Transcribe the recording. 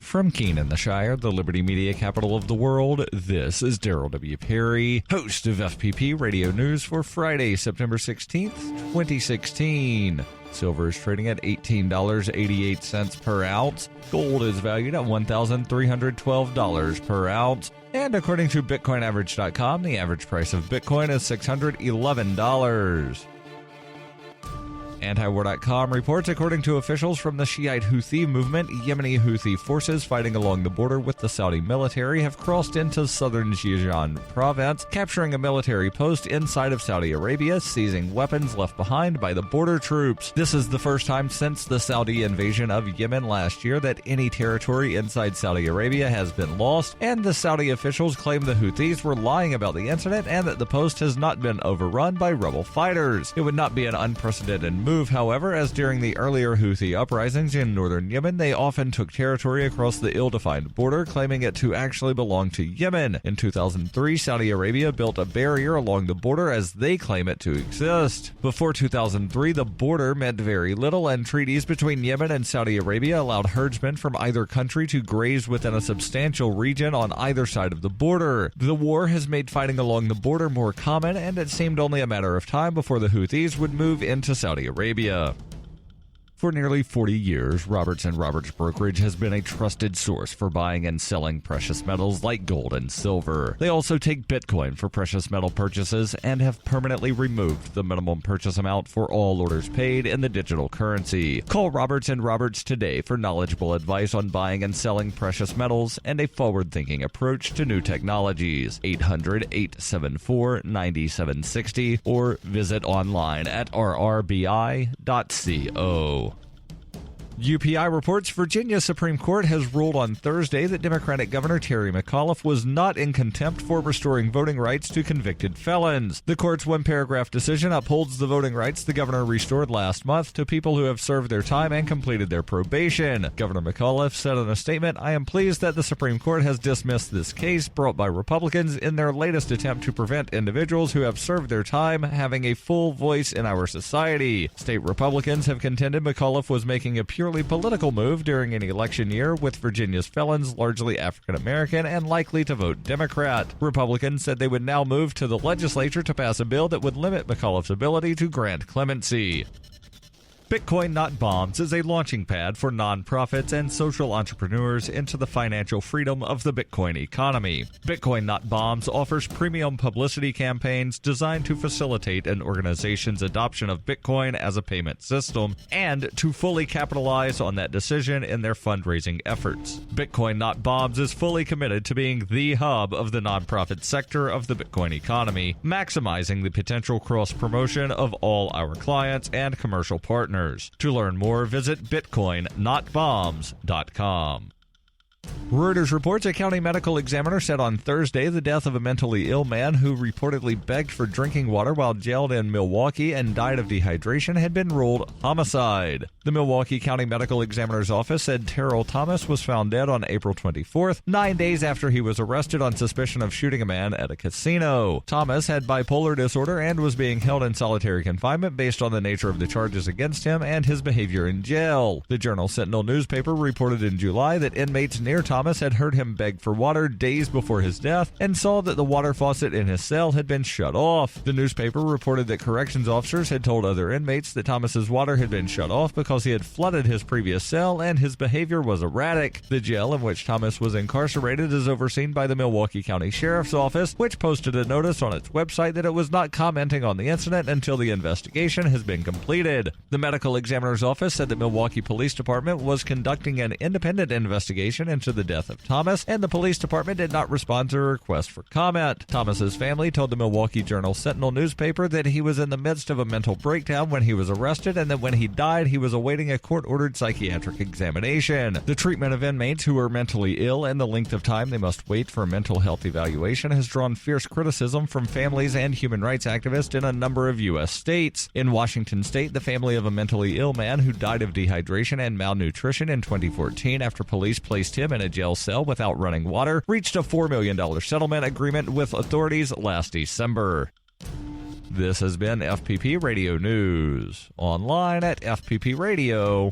From Keene in the Shire, the Liberty Media capital of the world, this is Daryl W. Perry, host of FPP Radio News for Friday, September 16th, 2016. Silver is trading at $18.88 per ounce. Gold is valued at $1,312 per ounce. And according to BitcoinAverage.com, the average price of Bitcoin is $611. Antiwar.com reports, according to officials from the Shiite Houthi movement, Yemeni Houthi forces fighting along the border with the Saudi military have crossed into southern Xinjiang province, capturing a military post inside of Saudi Arabia, seizing weapons left behind by the border troops. This is the first time since the Saudi invasion of Yemen last year that any territory inside Saudi Arabia has been lost, and the Saudi officials claim the Houthis were lying about the incident and that the post has not been overrun by rebel fighters. It would not be an unprecedented move, however, as during the earlier Houthi uprisings in northern Yemen, they often took territory across the ill-defined border, claiming it to actually belong to Yemen. In 2003, Saudi Arabia built a barrier along the border as they claim it to exist. Before 2003, the border meant very little, and treaties between Yemen and Saudi Arabia allowed herdsmen from either country to graze within a substantial region on either side of the border. The war has made fighting along the border more common, and it seemed only a matter of time before the Houthis would move into Saudi Arabia. For nearly 40 years, Roberts & Roberts Brokerage has been a trusted source for buying and selling precious metals like gold and silver. They also take Bitcoin for precious metal purchases and have permanently removed the minimum purchase amount for all orders paid in the digital currency. Call Roberts & Roberts today for knowledgeable advice on buying and selling precious metals and a forward-thinking approach to new technologies. 800-874-9760 or visit online at rrbi.co. UPI reports Virginia Supreme Court has ruled on Thursday that Democratic Governor Terry McAuliffe was not in contempt for restoring voting rights to convicted felons. The court's one-paragraph decision upholds the voting rights the governor restored last month to people who have served their time and completed their probation. Governor McAuliffe said in a statement, "I am pleased that the Supreme Court has dismissed this case brought by Republicans in their latest attempt to prevent individuals who have served their time having a full voice in our society." State Republicans have contended McAuliffe was making a purely political move during an election year, with Virginia's felons largely African American and likely to vote Democrat. Republicans said they would now move to the legislature to pass a bill that would limit McAuliffe's ability to grant clemency. Bitcoin Not Bombs is a launching pad for nonprofits and social entrepreneurs into the financial freedom of the Bitcoin economy. Bitcoin Not Bombs offers premium publicity campaigns designed to facilitate an organization's adoption of Bitcoin as a payment system and to fully capitalize on that decision in their fundraising efforts. Bitcoin Not Bombs is fully committed to being the hub of the nonprofit sector of the Bitcoin economy, maximizing the potential cross-promotion of all our clients and commercial partners. To learn more, visit bitcoinnotbombs.com. Reuters reports a county medical examiner said on Thursday the death of a mentally ill man who reportedly begged for drinking water while jailed in Milwaukee and died of dehydration had been ruled homicide. The Milwaukee County Medical Examiner's Office said Terrell Thomas was found dead on April 24th, 9 days after he was arrested on suspicion of shooting a man at a casino. Thomas had bipolar disorder and was being held in solitary confinement based on the nature of the charges against him and his behavior in jail. The Journal-Sentinel newspaper reported in July that inmates near Thomas had heard him beg for water days before his death and saw that the water faucet in his cell had been shut off. The newspaper reported that corrections officers had told other inmates that Thomas's water had been shut off because he had flooded his previous cell and his behavior was erratic. The jail in which Thomas was incarcerated is overseen by the Milwaukee County Sheriff's Office, which posted a notice on its website that it was not commenting on the incident until the investigation has been completed. The medical examiner's office said the Milwaukee Police Department was conducting an independent investigation into the death of Thomas, and the police department did not respond to a request for comment. Thomas's family told the Milwaukee Journal-Sentinel newspaper that he was in the midst of a mental breakdown when he was arrested and that when he died he was awaiting a court-ordered psychiatric examination. The treatment of inmates who are mentally ill and the length of time they must wait for a mental health evaluation has drawn fierce criticism from families and human rights activists in a number of U.S. states. In Washington state, the family of a mentally ill man who died of dehydration and malnutrition in 2014 after police placed him in a jail cell without running water reached a $4 million settlement agreement with authorities last December. This has been FPP Radio News, online at fppradio.com.